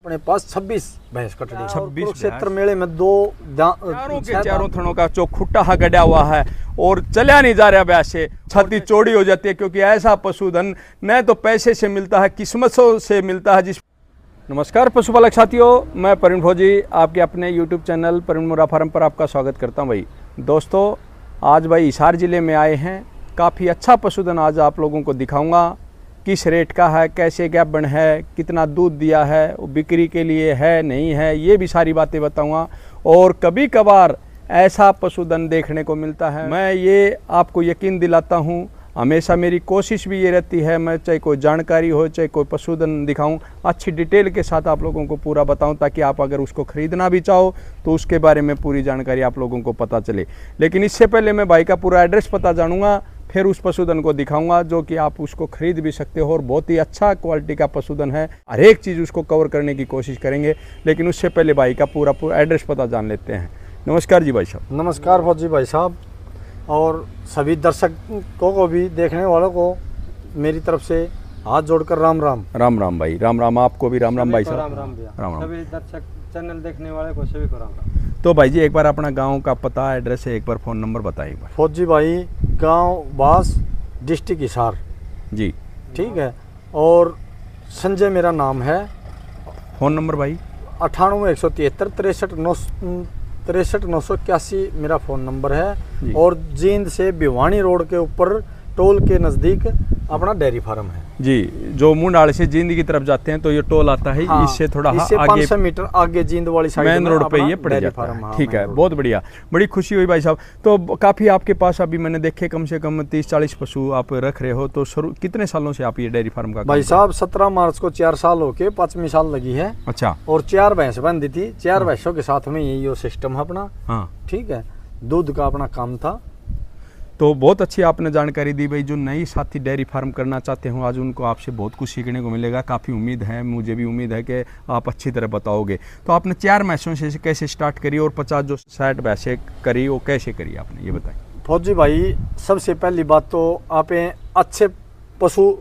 अपने पास 26 भैंस कटड़ी। 26 क्षेत्र मेले में चारों थनों का जो खुट्टा गड़ा हुआ है और चला नहीं जा रहा ब्यास से, छाती चौड़ी हो जाती है, क्योंकि ऐसा पशुधन न तो पैसे से मिलता है, किस्मतों से मिलता है। जिस नमस्कार पशुपालक साथियों, मैं प्रवीण फौजी आपके अपने YouTube चैनल प्रवीण मुर्रा फार्म पर आपका स्वागत करता हूं। भाई दोस्तों, आज भाई हिसार ज़िले में आए हैं। काफ़ी अच्छा पशुधन आज आप लोगों को दिखाऊंगा, किस रेट का है, कैसे गैबन है, कितना दूध दिया है, वो बिक्री के लिए है नहीं है, ये भी सारी बातें बताऊंगा। और कभी कभार ऐसा पशुधन देखने को मिलता है, मैं ये आपको यकीन दिलाता हूँ। हमेशा मेरी कोशिश भी ये रहती है, मैं चाहे कोई जानकारी हो, चाहे कोई पशुधन दिखाऊं, अच्छी डिटेल के साथ आप लोगों को पूरा बताऊं, ताकि आप अगर उसको ख़रीदना भी चाहो तो उसके बारे में पूरी जानकारी आप लोगों को पता चले। लेकिन इससे पहले मैं भाई का पूरा एड्रेस पता जानूंगा, फिर उस पशुधन को दिखाऊंगा जो कि आप उसको खरीद भी सकते हो। और बहुत ही अच्छा क्वालिटी का पशुधन है, हर एक चीज़ उसको कवर करने की कोशिश करेंगे। लेकिन उससे पहले भाई का पूरा एड्रेस पता जान लेते हैं। नमस्कार जी भाई साहब। नमस्कार फौजी भाई साहब, और सभी दर्शकों को भी, देखने वालों को मेरी तरफ से हाथ जोड़कर राम राम। राम राम भाई, राम राम आपको भी, राम राम भाई साहब। राम राम भैया, राम राम। सभी दर्शक चैनल देखने वाले को सभी को राम राम। तो भाई जी एक बार अपना गांव का पता, एड्रेस है, एक बार फ़ोन नंबर बताइए एक बार। फौजी भाई, गांव बास, डिस्ट्रिक्ट हिसार जी, ठीक है। और संजय मेरा नाम है। फ़ोन नंबर भाई 98 173 981 मेरा फ़ोन नंबर है। और जींद से भिवानी रोड के ऊपर टोल के नज़दीक अपना डेयरी फार्म है जी। जो मुंडाल से जींद की तरफ जाते हैं तो ये टोल आता है। हाँ, इससे थोड़ा इससे आगे 500 मीटर आगे जींद वाली साइड मेन रोड पे ये पड़ जाता है। ठीक है, बहुत बढ़िया, बड़ी खुशी हुई भाई साहब। तो काफ़ी आपके पास अभी मैंने देखे कम से कम 30-40 पशु आप रख रहे हो। तो शुरू कितने सालों से आप ये डेयरी फार्म का भाई साहब? 17 मार्च को 4 साल हो के 5वीं साल लगी है। अच्छा। और 4 भैंस बंदी थी, 4 भैंसों के साथ में यही सिस्टम है अपना। हाँ, ठीक है, दूध का अपना काम था। तो बहुत अच्छी आपने जानकारी दी भाई। जो नई साथी डेयरी फार्म करना चाहते हो, आज उनको आपसे बहुत कुछ सीखने को मिलेगा। काफ़ी उम्मीद है, मुझे भी उम्मीद है कि आप अच्छी तरह बताओगे। तो आपने 4 भैंसों से कैसे स्टार्ट करी और 50 जो 60 भैंसें करी, वो कैसे करी आपने, ये बताइए। फौजी भाई, सबसे पहली बात तो आप अच्छे पशु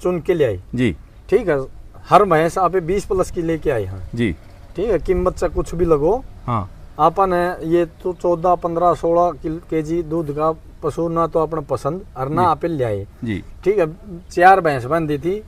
चुन के ले आई जी। ठीक है, हर भैंस आप 20+ की लेके आई हैं जी। ठीक है, कीमत से कुछ भी लगो। हाँ, आपन ये तो 14, 15, 16 kg दूध का पशु ना तो अपना पसंद और ना आप ले आए जी। ठीक है, 4 भैंस बंदी थी,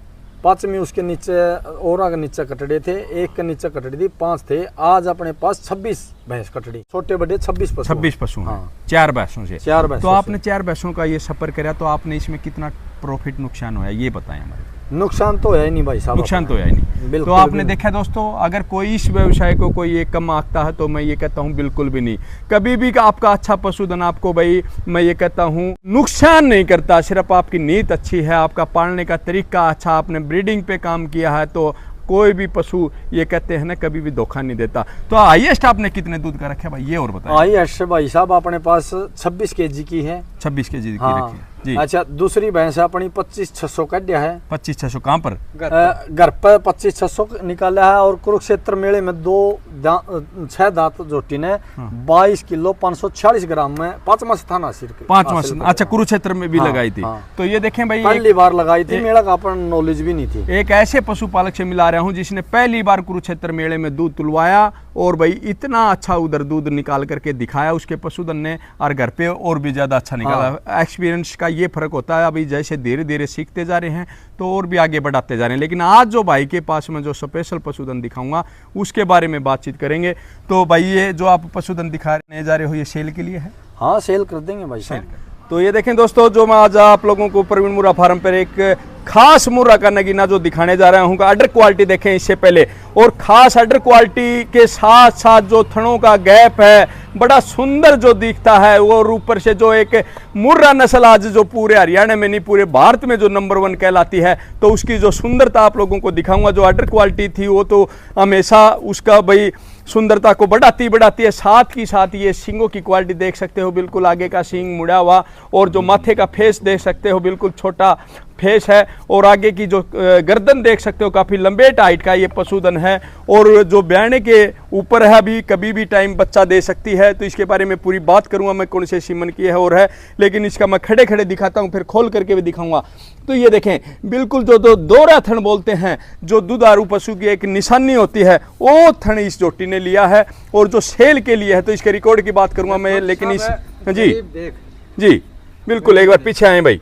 5वीं उसके नीचे और के नीचे कटड़े थे, 1 के नीचे कटड़ी थी, 5 थे। आज अपने पास 26 भैंस कटड़ी, छोटे बड़े 26 पशु। 26 पशु। हाँ, 4 भैंसों से। 4 भैंसों। तो आपने 4 भैंसों का ये सफर करा, तो आपने इसमें कितना प्रॉफिट नुकसान हुआ, ये बताएं हमारे। नुकसान तो है नहीं भाई साहब, नुकसान तो है नहीं। तो आपने देखा दोस्तों, अगर कोई इस व्यवसाय को कोई ये कम आंकता है तो मैं ये कहता हूँ बिल्कुल भी नहीं। कभी भी आपका अच्छा पशुधन आपको भाई, मैं ये कहता हूँ, नुकसान नहीं करता। सिर्फ आपकी नीयत अच्छी है, आपका पालने का तरीका अच्छा, आपने ब्रीडिंग पे काम किया है, तो कोई भी पशु ये कहते हैं ना, कभी भी धोखा नहीं देता। तो हाईएस्ट आपने कितने दूध का रखा भाई, ये और बताइए। हाईएस्ट भाई साहब अपने पास 26 kg की है। 26 kg की रखी है जी। अच्छा, दूसरी भैंस अपनी 25,600 का दिया है। 25,600 कहाँ पर? घर पर 25,600 निकाला है। और कुरुक्षेत्र मेले में 6 दांत जोटी ने 22 किलो 540 ग्राम में 5वां स्थान हासिल किया। 5वां। अच्छा, कुरुक्षेत्र में भी लगाई थी। तो ये देखें भाई, पहली बार लगाई थी, मेला का अपन नॉलेज भी नहीं थी। एक ऐसे पशुपालक से मिला रहा हूँ जिसने पहली बार कुरुक्षेत्र मेले में दूध तुलवाया और भाई इतना अच्छा उधर दूध निकाल करके दिखाया उसके पशुधन ने, और घर पे और भी ज्यादा अच्छा निकाला। एक्सपीरियंस का ये फर्क होता है। अभी जैसे धीरे धीरे सीखते जा रहे हैं तो और भी आगे बढ़ाते जा रहे हैं। लेकिन आज जो भाई के पास में जो स्पेशल पशुधन दिखाऊंगा उसके बारे में बातचीत करेंगे। तो भाई ये जो आप पशुधन दिखाने जा रहे हो, ये सेल के लिए है? हाँ, सेल कर देंगे भाई साहब। तो ये देखें दोस्तों, जो मैं आज आप लोगों को प्रवीण मुर्रा फार्म पर एक खास मुर्रा का नगीना जो दिखाने जा रहा हूँ, अडर क्वालिटी देखें इससे पहले। और खास अडर क्वालिटी के साथ साथ जो थनों का गैप है, बड़ा सुंदर जो दिखता है। और ऊपर से जो एक मुर्रा नस्ल आज जो पूरे हरियाणा में नहीं, पूरे भारत में जो नंबर 1 कहलाती है, तो उसकी जो सुंदरता आप लोगों को दिखाऊंगा। जो अडर क्वालिटी थी वो तो हमेशा उसका भाई सुंदरता को बढ़ाती है। साथ ही साथ ये सींगों की क्वालिटी देख सकते हो, बिल्कुल आगे का सींग मुड़ा हुआ, और जो माथे का फेस देख सकते हो, बिल्कुल छोटा फेस है और आगे की जो गर्दन देख सकते हो काफ़ी लंबे हाइट का ये पशुधन है और जो ब्याने के ऊपर है अभी कभी भी टाइम बच्चा दे सकती है। तो इसके बारे में पूरी बात करूंगा मैं कौन से सीमन की है और है, लेकिन इसका मैं खड़े खड़े दिखाता हूं फिर खोल करके भी दिखाऊंगा। तो ये देखें बिल्कुल जो दोहरा थन बोलते हैं, जो दुधारू पशु की एक निशानी होती है, वो थन इस जोटी ने लिया है और जो सेल के लिए है। तो इसके रिकॉर्ड की बात करूंगा मैं, लेकिन इस जी जी बिल्कुल एक बार पीछे आए भाई,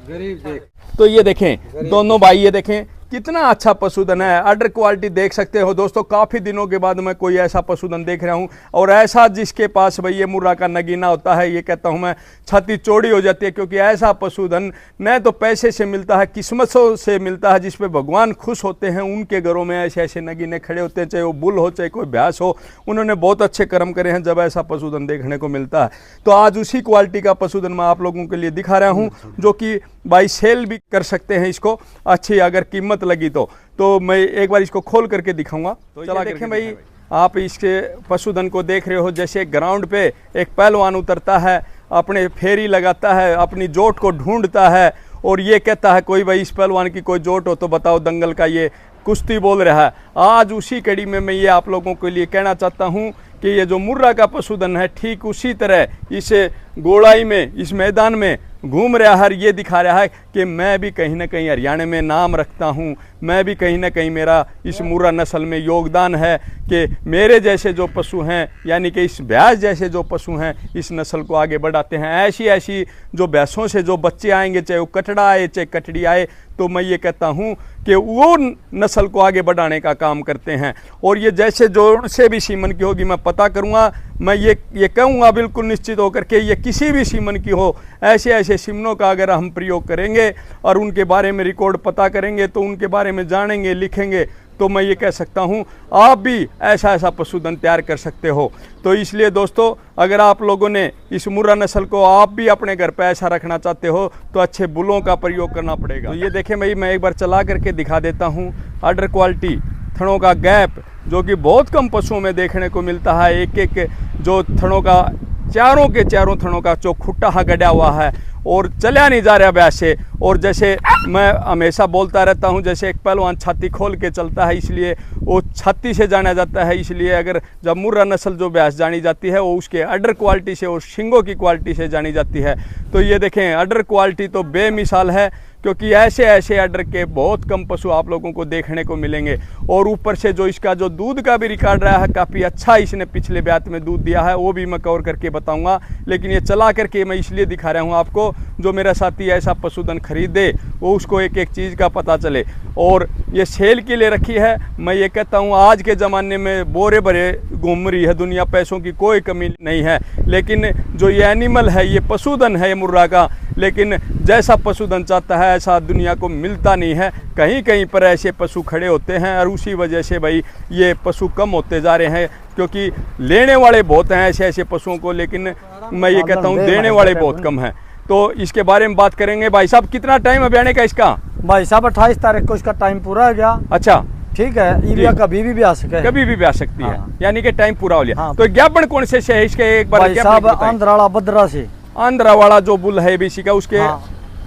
गरीब देख। तो ये देखें दोनों भाई, ये देखें कितना अच्छा पशुधन है, अडर क्वालिटी देख सकते हो दोस्तों। काफ़ी दिनों के बाद मैं कोई ऐसा पशुधन देख रहा हूं और ऐसा जिसके पास भाई ये मुर्रा का नगीना होता है, ये कहता हूं मैं छाती चौड़ी हो जाती है, क्योंकि ऐसा पशुधन न तो पैसे से मिलता है, किस्मतों से मिलता है, जिस पे भगवान खुश होते हैं। उनके घरों में ऐसे ऐसे नगीने खड़े होते हैं, चाहे वो बुल हो चाहे कोई भैंस हो। उन्होंने बहुत अच्छे कर्म करे हैं जब ऐसा पशुधन देखने को मिलता है। तो आज उसी क्वालिटी का पशुधन मैं आप लोगों के लिए दिखा रहा हूँ, जो कि भाई सेल भी कर सकते हैं इसको अच्छी अगर कीमत लगी तो मैं एक बार इसको खोल करके दिखाऊंगा। तो चला देखें भाई, आप इसके पशुधन को देख रहे हो, जैसे ग्राउंड पे एक पहलवान उतरता है, अपने फेरी लगाता है, अपनी जोट को ढूंढता है और ये कहता है कोई भाई इस पहलवान की कोई जोट हो तो बताओ, दंगल का ये कुश्ती बोल रहा है। आज उसी कड़ी में मैं ये आप लोगों के लिए कहना चाहता हूँ कि ये जो मुर्रा का पशुधन है, ठीक उसी तरह इस गोड़ाई में, इस मैदान में घूम रहा है, ये दिखा रहा है कि मैं भी कहीं ना कहीं हरियाणा में नाम रखता हूँ, मैं भी कहीं ना कहीं मेरा इस मुर्रा नस्ल में योगदान है कि मेरे जैसे जो पशु हैं, यानी कि इस भैंस जैसे जो पशु हैं, इस नस्ल को आगे बढ़ाते हैं। ऐसी ऐसी जो भैंसों से जो बच्चे आएंगे, चाहे वो कटड़ा आए चाहे कटड़ी आए, तो मैं ये कहता हूँ कि वो नस्ल को आगे बढ़ाने का काम करते हैं। और ये जैसे जो से भी सीमन की होगी मैं पता करूँगा, मैं ये कहूँगा बिल्कुल निश्चित होकर के ये किसी भी सीमन की हो, ऐसे ऐसे सीमनों का अगर हम प्रयोग करेंगे और उनके बारे में रिकॉर्ड पता करेंगे, तो उनके बारे में जानेंगे, लिखेंगे, तो मैं ये कह सकता हूँ आप भी ऐसा ऐसा पशुधन तैयार कर सकते हो। तो इसलिए दोस्तों, अगर आप लोगों ने इस मुर्रा नस्ल को आप भी अपने घर पे ऐसा रखना चाहते हो तो अच्छे बुलों का प्रयोग करना पड़ेगा। तो ये देखें भाई, मैं एक बार चला करके दिखा देता हूँ। अडर क्वालिटी, थनों का गैप जो कि बहुत कम पशुओं में देखने को मिलता है। एक एक जो थनों का चारों के चारों थनों का जो खुट्टा गड़ा हुआ है और चला नहीं जा रहा ब्यास से। और जैसे मैं हमेशा बोलता रहता हूं, जैसे एक पहलवान छाती खोल के चलता है, इसलिए वो छाती से जाना जाता है। इसलिए अगर जब मुर्रा नस्ल जो ब्यास जानी जाती है, वो उसके अडर क्वालिटी से और शिंगों की क्वालिटी से जानी जाती है। तो ये देखें, अडर क्वालिटी तो बेमिसाल है, क्योंकि ऐसे ऐसे अडर के बहुत कम पशु आप लोगों को देखने को मिलेंगे। और ऊपर से जो इसका जो दूध का भी रिकॉर्ड रहा है, काफ़ी अच्छा इसने पिछले ब्यात में दूध दिया है, वो भी मैं कवर करके बताऊंगा। लेकिन ये चला करके मैं इसलिए दिखा रहा हूँ आपको, जो मेरा साथी ऐसा पशुधन खरीदे वो उसको एक एक चीज़ का पता चले। और ये सेल के लिए रखी है। मैं ये कहता हूँ आज के ज़माने में बोरे भरे घूम रही है दुनिया, पैसों की कोई कमी नहीं है, लेकिन जो ये एनिमल है, ये पशुधन है मुर्रा का, लेकिन जैसा पशुधन चाहता है ऐसा दुनिया को मिलता नहीं है। कहीं कहीं पर ऐसे पशु खड़े होते हैं और उसी वजह से भाई ये पशु कम होते जा रहे हैं, क्योंकि लेने वाले बहुत हैं ऐसे ऐसे पशुओं को, लेकिन मैं ये कहता हूँ देने वाले बहुत कम हैं। तो इसके बारे में बात करेंगे। भाई साहब, कितना टाइम है ब्याने का इसका? भाई साहब 28 तारीख को इसका टाइम पूरा हो गया। अच्छा, ठीक है, ईलिया कभी भी आ सके, कभी भी आ सकती है। हाँ। यानी कि टाइम पूरा हो लिया। हाँ। तो ज्ञापन कौन से है इसके, एक बार भाई साहब आंध्राला बद्रा से, आंध्रा वाला जो बुल है बीसी का, उसके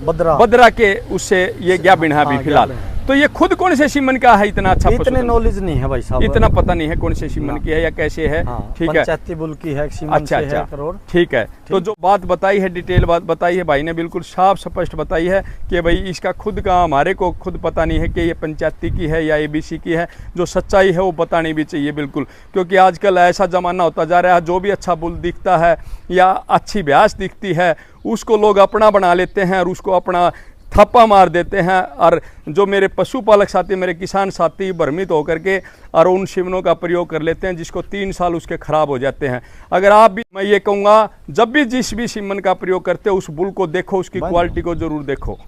बद्रा के उससे ये ज्ञापन है अभी फिलहाल। तो ये खुद कौन से सीमन का है? इतना अच्छा इतने नॉलेज नहीं है भाई साहब, इतना पता नहीं है कौन से सीमन की है या कैसे है। ठीक है, 85 बुल की है, अच्छा अच्छा, ठीक है। तो जो बात बताई है, डिटेल बात बताई है भाई ने, बिल्कुल साफ स्पष्ट बताई है कि भाई इसका खुद का हमारे को खुद पता नहीं है कि ये पंचायती की है या एबीसी की है। जो सच्चाई है वो बतानी भी चाहिए बिल्कुल, क्योंकि आजकल ऐसा ज़माना होता जा रहा है, जो भी अच्छा बुल दिखता है या अच्छी भैंस दिखती है उसको लोग अपना बना लेते हैं और उसको अपना थप्पा मार देते हैं। और जो मेरे पशुपालक साथी, मेरे किसान साथी भ्रमित होकर के और उन सीमनों का प्रयोग कर लेते हैं, जिसको 3 साल उसके ख़राब हो जाते हैं। अगर आप भी, मैं ये कहूँगा, जब भी जिस भी सीमन का प्रयोग करते हो उस बुल को देखो, उसकी क्वालिटी को ज़रूर देखो,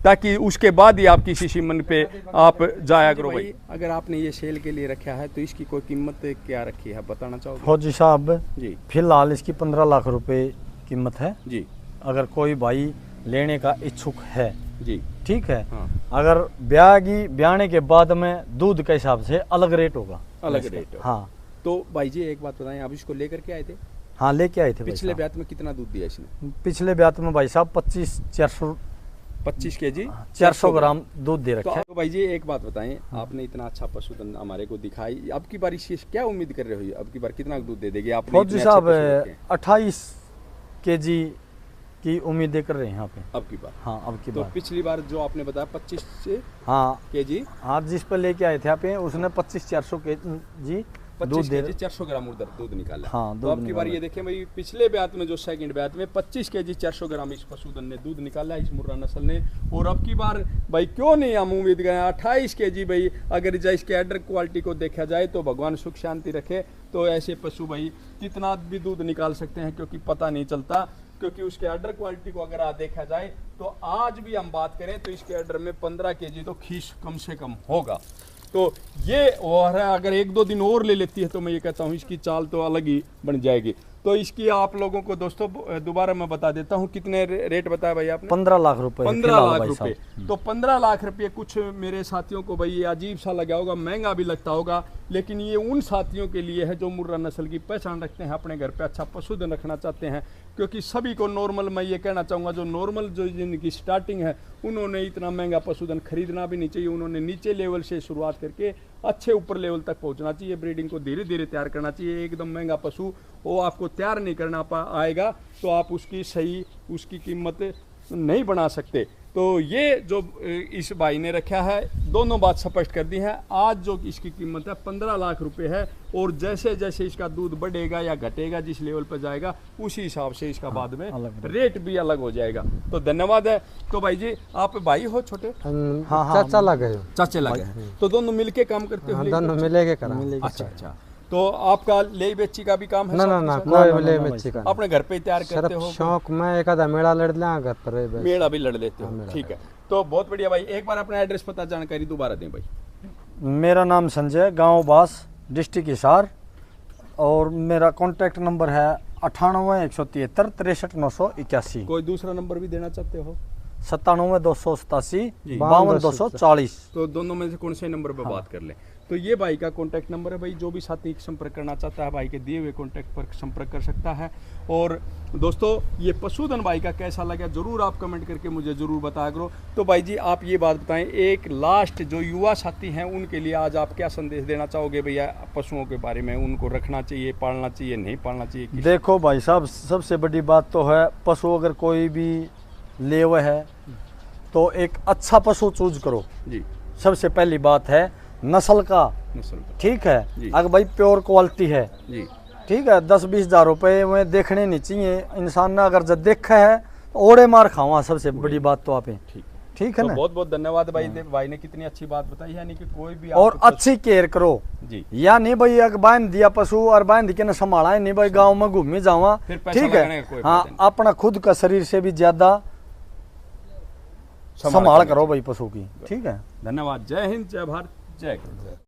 ताकि उसके बाद ही आप किसी सीमन पे आप जाया करो। भाई अगर आपने ये सेल के लिए रखा है तो इसकी कोई कीमत क्या रखी है, बताना चाहोगे? फौजी साहब जी, फिलहाल इसकी 15 लाख रुपए कीमत है जी। अगर कोई भाई लेने का इच्छुक है जी, ठीक है। हाँ। अगर ब्याने के बाद में दूध के हिसाब से अलग रेट होगा, अलग रेट। हाँ। तो भाई जी एक बात बताएं, आप इसको लेकर के आए थे? हाँ, लेके आए थे। पिछले ब्यात में कितना दूध दिया इसने? पिछले ब्यात में भाई साहब 25-400 25 kg 400 ग्राम दूध दे रखा है। तो भाई जी एक बात बताएं, आपने इतना अच्छा पशुधन हमारे को दिखाई, अब की बार इससे क्या उम्मीद कर रहे हो, अब की बार कितना दूध दे देगी आपने? फौजी साहब 28 kg की उम्मीदें कर रहे हैं यहाँ पे अब की बार। हाँ अब की तो बार। पिछली बार जो आपने बताया 25 हाँ kg, हाँ जिस पर लेके आए थे आप उसने 25-400 kg दूध 25 दे kg 400 ग्राम उधर दूध निकाला। हाँ, तो अब की बार ये देखें भाई, पिछले ब्यात में जो सेकंड ब्यात में 25 kg 400 ग्राम इस पशुधन ने दूध निकाला इस मुर्रा नस्ल ने। और अब की बार भाई क्यों नहीं हम उम्मीद करें 28 kg भाई, अगर इसके एडर क्वालिटी को देखा जाए तो भगवान सुख शांति रखे, तो ऐसे पशु भाई कितना भी दूध निकाल सकते हैं, क्योंकि पता नहीं चलता। क्योंकि उसके एडर क्वालिटी को अगर आप देखा जाए तो आज भी हम बात करें तो इसके एडर में 15 kg तो खीस कम से कम होगा। तो ये और अगर 1-2 दिन और ले लेती है तो मैं ये कहता हूँ इसकी चाल तो अलग ही बन जाएगी। तो इसकी आप लोगों को दोस्तों दोबारा मैं बता देता हूँ, कितने रेट बताया भाई आपने? 15 लाख रुपए। 15 लाख रुपए। तो 15 लाख रुपए कुछ मेरे साथियों को भाई ये अजीब सा लगा होगा, महंगा भी लगता होगा, लेकिन ये उन साथियों के लिए है जो मुर्रा नस्ल की पहचान रखते हैं, अपने घर पे अच्छा पशुधन रखना चाहते हैं। क्योंकि सभी को नॉर्मल, मैं ये कहना चाहूँगा, जो नॉर्मल जो जिनकी स्टार्टिंग है उन्होंने इतना महंगा पशुधन खरीदना भी नहीं चाहिए। उन्होंने नीचे लेवल से शुरुआत करके अच्छे ऊपर लेवल तक पहुंचना चाहिए। ब्रीडिंग को धीरे धीरे तैयार करना चाहिए। एकदम महंगा पशु वो आपको तैयार नहीं करना आएगा तो आप उसकी सही उसकी कीमत नहीं बना सकते। तो ये जो इस भाई ने रखा है, दोनों बात स्पष्ट कर दी है। आज जो इसकी कीमत है 15 लाख रुपए है, और जैसे जैसे इसका दूध बढ़ेगा या घटेगा, जिस लेवल पर जाएगा उसी हिसाब से इसका बाद में रेट भी अलग हो जाएगा। तो धन्यवाद है। तो भाई जी आप भाई हो छोटे? हाँ चाचा लगे, चाचे लगे हैं, तो दोनों मिलके काम करते हो? दोनों मिलेगे करा। अच्छा अच्छा। तो आपका ले बेची का भी काम है? ना कोई ले बेची का अपने घर पे तैयार करते हो? शौक में एक आधा मेला लड़ लिया घर पर, मेला भी लड़ लेते हो? ठीक है, तो बहुत बढ़िया भाई। एक बार अपना एड्रेस पता जानकारी दोबारा दें भाई। मेरा नाम संजय, गांव बास, डिस्ट्रिक्ट हिसार, और मेरा कॉन्टैक्ट नंबर है 98 173 63 981। कोई दूसरा नंबर भी देना चाहते हो? 97 287 52 240। तो दोनों में से कौन से नंबर पर बात कर लें? तो ये भाई का कॉन्टैक्ट नंबर है भाई। जो भी साथी संपर्क करना चाहता है भाई के दिए हुए कॉन्टैक्ट पर संपर्क कर सकता है। और दोस्तों ये पशुधन भाई का कैसा लगा जरूर आप कमेंट करके मुझे जरूर बताया करो। तो भाई जी आप ये बात बताएं, एक लास्ट जो युवा साथी हैं उनके लिए आज आप क्या संदेश देना चाहोगे भैया पशुओं के बारे में? उनको रखना चाहिए, पालना चाहिए, नहीं पालना चाहिए? देखो भाई साहब, सबसे बड़ी बात तो है, पशु अगर कोई भी ले हुआ है तो एक अच्छा पशु चूज करो जी। सबसे पहली बात है नस्ल का, ठीक है। अगर भाई प्योर क्वालिटी है जी, ठीक है, 10-20 हज़ार रुपए में देखने नहीं चाहिए इंसान ने। अगर जब देखा है ओड़े मार खावा, सबसे बड़ी बात तो आप ठीक है ना। बहुत बहुत धन्यवाद भाई। भाई ने कितनी अच्छी बात बताई, यानी कि कोई भी और अच्छी केयर करो जी। या नहीं भाई अगर बांध दिया पशु और बांध के ना संभाला नहीं भाई, गाँव में घूमी जावा, ठीक है। हाँ, अपना खुद का शरीर से भी ज्यादा संभाल करो भाई पशु की, ठीक है। धन्यवाद। जय हिंद, जय भारत, जय।